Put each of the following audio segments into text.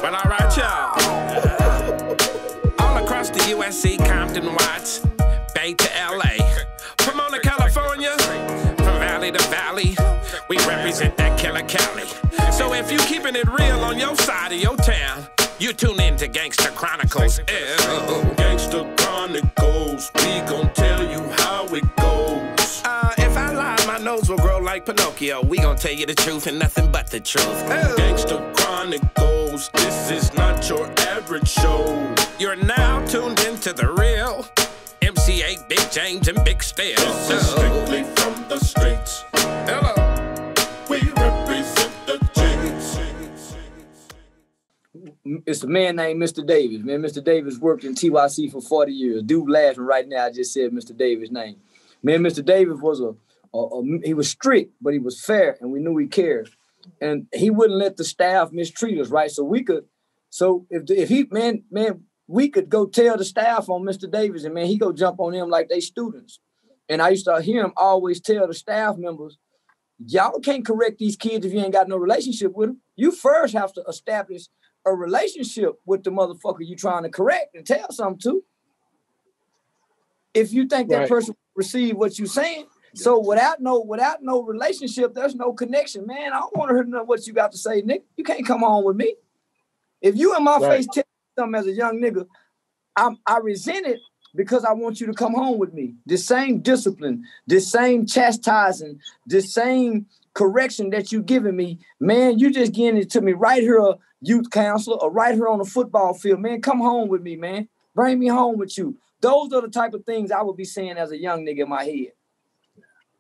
Well, all right, y'all. All across the USC, Compton, Watts, Bay to LA, Pomona, California, from valley to valley, we represent that killer Cali. So if you keeping it real on your side of your town, you tune in to Gangsta Chronicles. Gangsta Chronicles, we gon' tell you how it goes. If I lie, my nose will grow like Pinocchio. We gon' tell you the truth and nothing but the truth. Gangsta Chronicles, this is not your average show. You're now tuned into the real MC8, Big James, and Big Steel. This is strictly from the streets. Hello. We represent the James. It's a man named Mr. Davis. Man, Mr. Davis worked in TYC for 40 years. Dude laughing right now, I just said Mr. Davis' name. Man, Mr. Davis was he was strict, but he was fair, and we knew he cared. And he wouldn't let the staff mistreat us, right? So we could go tell the staff on Mr. Davis, and man, he go jump on them like they students. And I used to hear him always tell the staff members, y'all can't correct these kids if you ain't got no relationship with them. You first have to establish a relationship with the motherfucker you trying to correct and tell something to. If you think that person will receive what you're saying. So without no relationship, there's no connection. Man, I don't want to hear what you got to say, Nick. You can't come on with me. If you in my face tell me something as a young nigga, I resent it because I want you to come home with me. The same discipline, the same chastising, the same correction that you giving me, man, you just getting it to me right here, a youth counselor, or right here on the football field. Man, come home with me, man. Bring me home with you. Those are the type of things I would be saying as a young nigga in my head.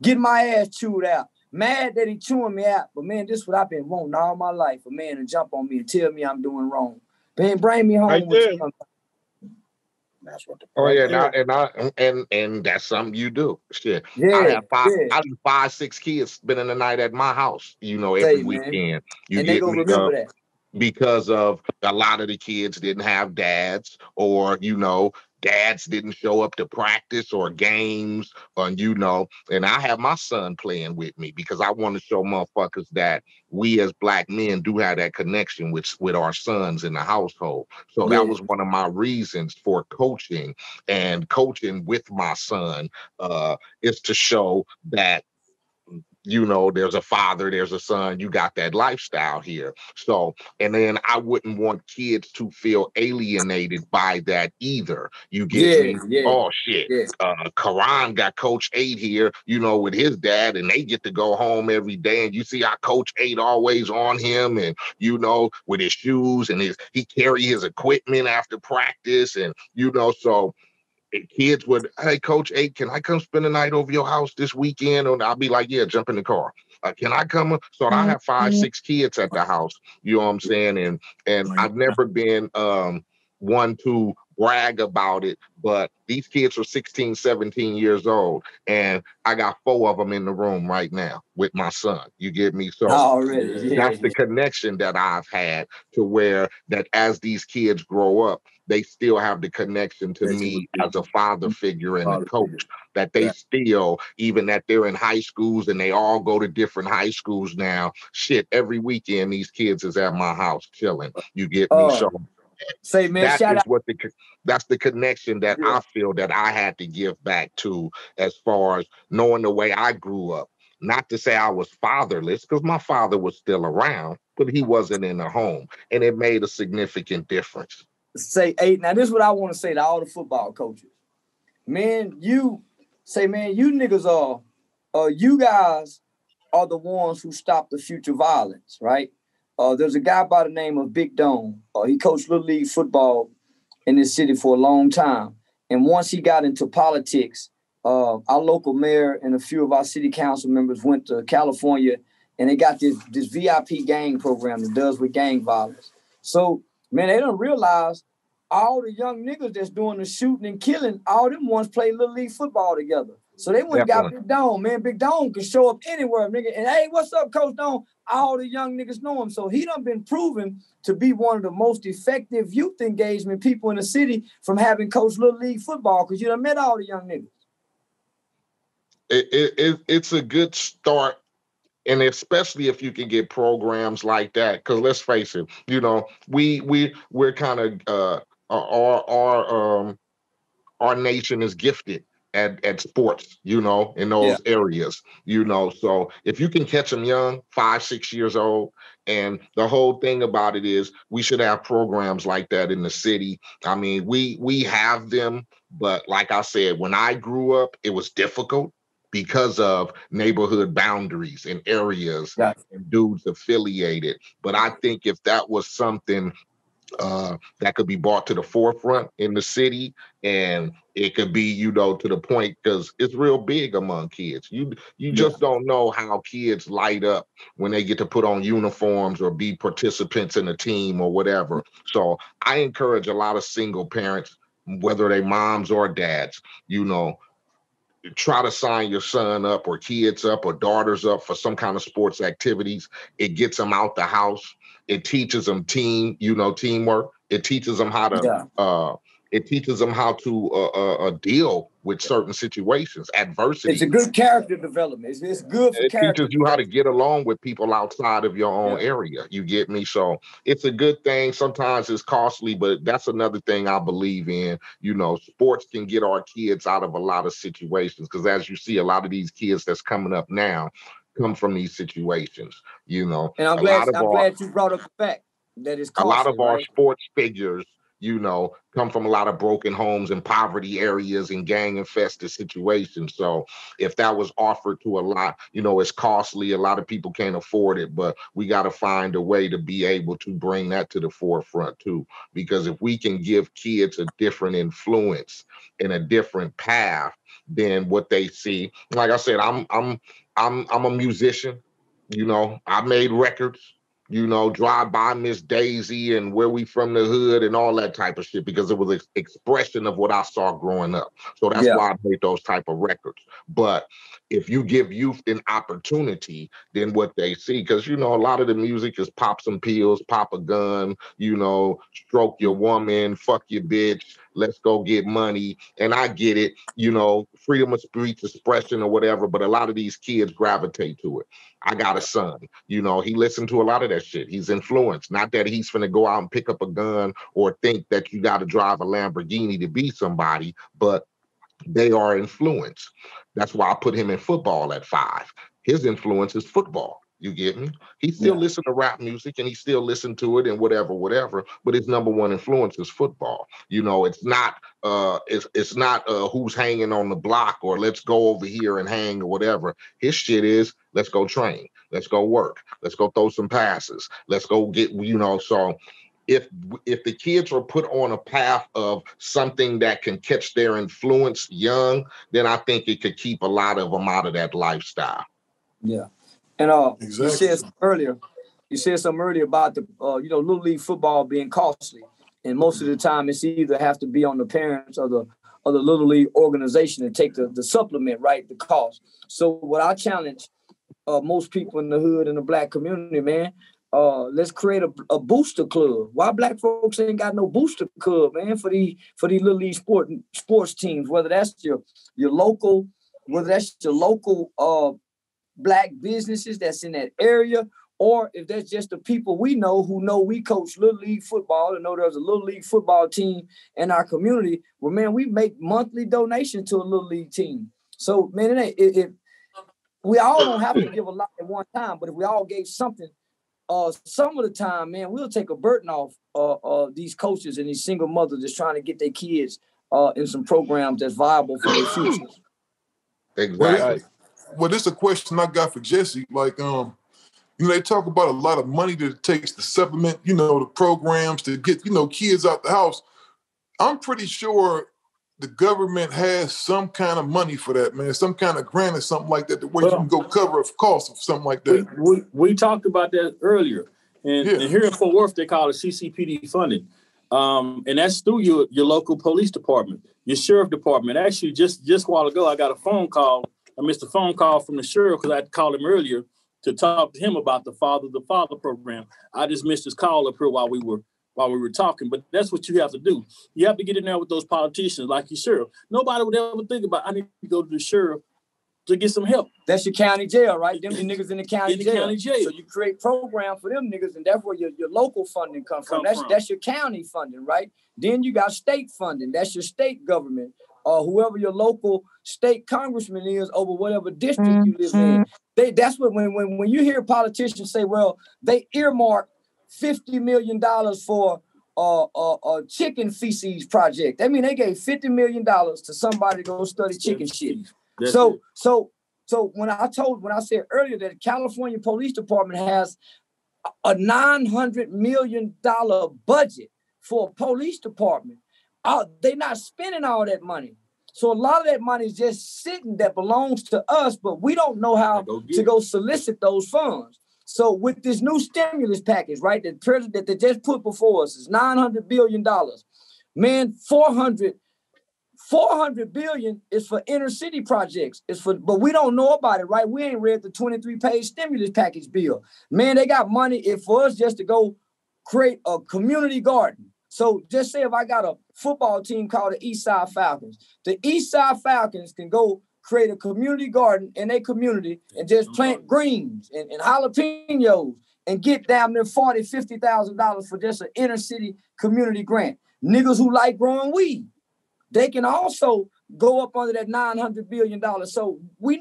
Get my ass chewed out. Mad that he chewing me out. But man, this is what I've been wanting all my life. A man to jump on me and tell me I'm doing wrong. Man, bring me home with you. That's what the and that's something you do. Shit. Yeah, I have 5, 6 kids spending the night at my house, every weekend. And they gonna remember that. Because of a lot of the kids didn't have dads, or dads didn't show up to practice or games, and I have my son playing with me because I want to show motherfuckers that we as black men do have that connection with our sons in the household. So that was one of my reasons for coaching, and coaching with my son is to show that there's a father, there's a son, you got that lifestyle here. So, and then I wouldn't want kids to feel alienated by that either. You get me? Yeah. Oh, shit. Yeah. Karan got Coach 8 here, with his dad, and they get to go home every day. And you see how Coach 8 always on him, and, with his shoes, and he carry his equipment after practice, and, so kids would, hey, Coach 8, can I come spend the night over your house this weekend? And I'll be like, yeah, jump in the car. Can I come? So I have 5, 6 kids at the house. You know what I'm saying? And I've never been one to brag about it, but these kids are 16, 17 years old, and I got 4 of them in the room right now with my son. You get me? So that's the connection that I've had, to where that as these kids grow up, they still have the connection to me as a father figure and a coach, that they still, even that they're in high schools and they all go to different high schools now. Shit, every weekend these kids is at my house chilling. You get me? So say, man, shout out. That's the connection that I feel that I had to give back to, as far as knowing the way I grew up. Not to say I was fatherless, because my father was still around, but he wasn't in the home, and it made a significant difference. Say, hey, now this is what I want to say to all the football coaches. Man, you niggas you guys are the ones who stop the future violence, right? There's a guy by the name of Big Dome. He coached Little League football in this city for a long time. And once he got into politics, our local mayor and a few of our city council members went to California, and they got this VIP gang program that does with gang violence. So, man, they don't realize all the young niggas that's doing the shooting and killing, all them ones play Little League football together. So they went and got Big Dome. Man, Big Dome can show up anywhere, nigga. And hey, what's up, Coach Dome? All the young niggas know him. So he done been proven to be one of the most effective youth engagement people in the city from having coached Little League football, because you done met all the young niggas. It's a good start And especially if you can get programs like that, because let's face it, we're kind of our nation is gifted at sports, in Yeah. those areas, So if you can catch them young, 5, 6 years old, and the whole thing about it is we should have programs like that in the city. I mean, we have them, but like I said, when I grew up, it was difficult because of neighborhood boundaries and areas Yeah. and dudes affiliated. But I think if that was something that could be brought to the forefront in the city, and it could be, to the point, because it's real big among kids. You Yeah. just don't know how kids light up when they get to put on uniforms or be participants in a team or whatever. So I encourage a lot of single parents, whether they moms or dads, try to sign your son up or kids up or daughters up for some kind of sports activities. It gets them out the house. It teaches them teamwork. It teaches them how to Yeah. deal with certain situations, adversity. It's a good character development. It's good for It character teaches you how to development. get along with people outside of your own Yeah. area. You get me? So it's a good thing. Sometimes it's costly, but that's another thing I believe in. Sports can get our kids out of a lot of situations, because as you see, a lot of these kids that's coming up now come from these situations. And A lot of I'm glad you brought up the fact that it's a lot costly, of our right? sports figures, come from a lot of broken homes and poverty areas and gang infested situations. So if that was offered to a lot, it's costly. A lot of people can't afford it, but we got to find a way to be able to bring that to the forefront too. Because if we can give kids a different influence and a different path than what they see, like I said, I'm a musician. I made records. Drive by Miss Daisy and Where We From the Hood and all that type of shit, because it was an expression of what I saw growing up. So that's Yeah. why I made those type of records. But if you give youth an opportunity, then what they see, because, a lot of the music is pop some pills, pop a gun, stroke your woman, fuck your bitch, let's go get money. And I get it, freedom of speech, expression or whatever, but a lot of these kids gravitate to it. I got a son, he listened to a lot of that shit. He's influenced. Not that he's finna go out and pick up a gun or think that you got to drive a Lamborghini to be somebody, but they are influenced. That's why I put him in football at 5. His influence is football. You get me? He still Yeah. listen to rap music and he still listen to it and whatever. But his number one influence is football. It's not it's not who's hanging on the block or let's go over here and hang or whatever. His shit is let's go train, let's go work, let's go throw some passes, let's go get So if the kids are put on a path of something that can catch their influence young, then I think it could keep a lot of them out of that lifestyle. Yeah. And Exactly. you said something earlier about the little league football being costly, and most of the time it's either have to be on the parents of the little league organization to take the supplement, right, the cost. So what I challenge most people in the hood and the black community, man, let's create a booster club. Why black folks ain't got no booster club, man, for the little league sports teams, whether that's your local, black businesses that's in that area, or if that's just the people we know who know we coach little league football and know there's a little league football team in our community, well, man, we make monthly donations to a little league team. So, man, if we all don't have to give a lot at one time, but if we all gave something, some of the time, man, we'll take a burden off these coaches and these single mothers that's trying to get their kids in some programs that's viable for their future. Exactly. Well, this is a question I got for Jesse. Like, they talk about a lot of money that it takes to supplement, the programs to get, kids out the house. I'm pretty sure the government has some kind of money for that, man. Some kind of grant or something like that, where you can go cover a cost of something like that. We talked about that earlier. And here in Fort Worth, they call it CCPD funding. And that's through your local police department, your sheriff department. Actually, just a while ago, I got a phone call. I missed a phone call from the sheriff because I called him earlier to talk to him about the Father program. I just missed his call up here while we were talking. But that's what you have to do. You have to get in there with those politicians like your sheriff. Nobody would ever think about, I need to go to the sheriff to get some help. That's your county jail, right? Them the niggas in the county jail. So you create program for them niggas, and that's where your local funding comes from. That's your county funding, right? Then you got state funding. That's your state government, or whoever your local state congressman is over whatever district you live in. That's what when you hear politicians say, well, they earmarked $50 million for a chicken feces project. I mean, they gave $50 million to somebody to go study chicken shit. So when I said earlier that the California Police Department has a $900 million budget for a police department, they're not spending all that money. So a lot of that money is just sitting that belongs to us, but we don't know how to go solicit those funds. So with this new stimulus package, right, that they just put before us is $900 billion. Man, 400 billion is for inner city projects. But we don't know about it, right? We ain't read the 23-page stimulus package bill. Man, they got money for us just to go create a community garden. So just say if I got a football team called the Eastside Falcons, the Eastside Falcons can go create a community garden in a community and just plant greens and jalapenos and get down there $40,000, $50,000 for just an inner city community grant. Niggas who like growing weed, they can also go up under that $900 billion. So we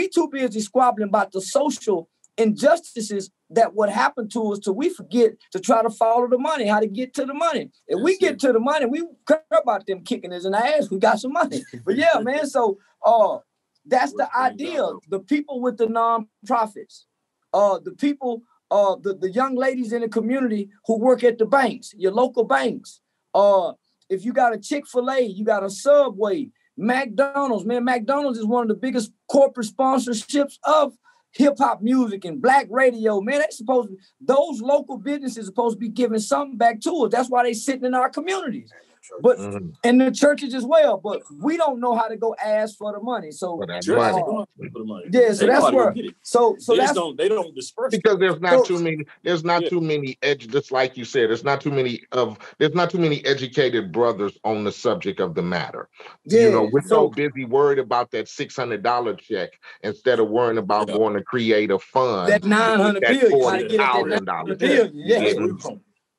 too busy squabbling about the social injustices that would happen to us till we forget to try to follow the money, how to get to the money. If we get to the money, we care about them kicking us in the ass. We got some money. But yeah, man, so that's the idea. The people with the nonprofits, the people, the young ladies in the community who work at the banks, your local banks. If you got a Chick-fil-A, you got a Subway, McDonald's, man, McDonald's is one of the biggest corporate sponsorships of hip-hop music and black radio, man. Those local businesses are supposed to be giving something back to us. That's why they sitting in our communities. But and the churches as well, but we don't know how to go ask for the money. So yeah, so that's where they don't disperse because there's not too many just like you said, there's not too many educated brothers on the subject of the matter. Yeah, you know, we're so busy worried about that $600 check instead of worrying about going to create a fund. That $900 billion, $40,000.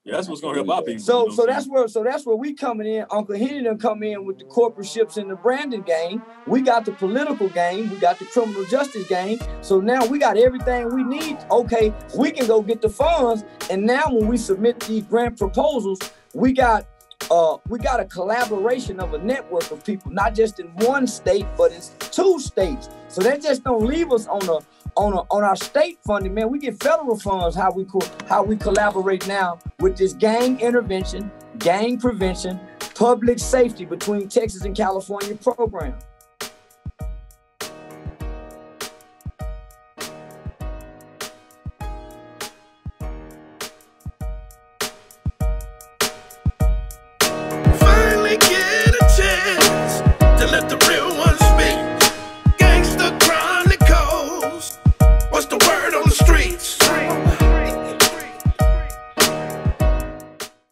Yeah, that's what's gonna help our people. So that's where we coming in. Uncle Henry done come in with the corporate ships and the branding game. We got the political game. We got the criminal justice game. So now we got everything we need. Okay, we can go get the funds. And now when we submit these grant proposals, we got a collaboration of a network of people, not just in one state, but in 2 states. So that just don't leave us on our state funding, man. We get federal funds. How we collaborate now with this gang intervention, gang prevention, public safety between Texas and California program.